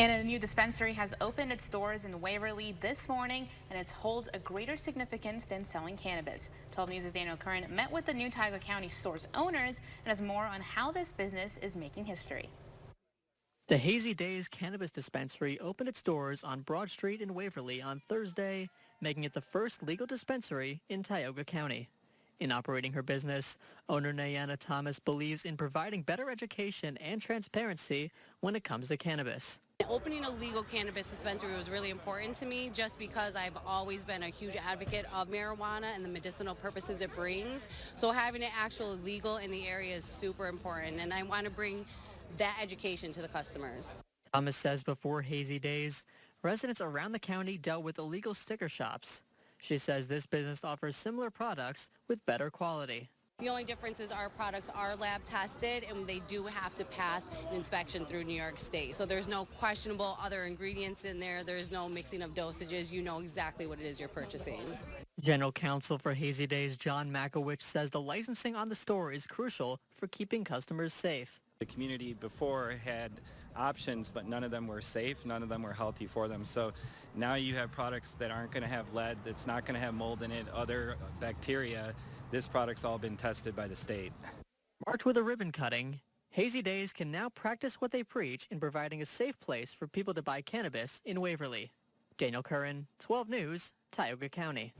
And a new dispensary has opened its doors in Waverly this morning, and it holds a greater significance than selling cannabis. 12 News' Daniel Curran met with the new Tioga County store's owners and has more on how this business is making history. The Hazy Daze cannabis dispensary opened its doors on Broad Street in Waverly on Thursday, making it the first legal dispensary in Tioga County. In operating her business, owner Nayana Thomas believes in providing better education and transparency when it comes to cannabis. Opening a legal cannabis dispensary was really important to me just because I've always been a huge advocate of marijuana and the medicinal purposes it brings. So having it actually legal in the area is super important, and I want to bring that education to the customers. Thomas says before Hazy Daze, residents around the county dealt with illegal sticker shops. She says this business offers similar products with better quality. The only difference is our products are lab tested and they do have to pass an inspection through New York State. So there's no questionable other ingredients in there. There's no mixing of dosages. You know exactly what it is you're purchasing. General Counsel for Hazy Daze, John Makowicz, says the licensing on the store is crucial for keeping customers safe. The community before had options, but none of them were safe, none of them were healthy for them. So now you have products that aren't going to have lead, that's not going to have mold in it, other bacteria. This product's all been tested by the state. Marked with a ribbon cutting, Hazy Daze can now practice what they preach in providing a safe place for people to buy cannabis in Waverly. Daniel Curran, 12 News, Tioga County.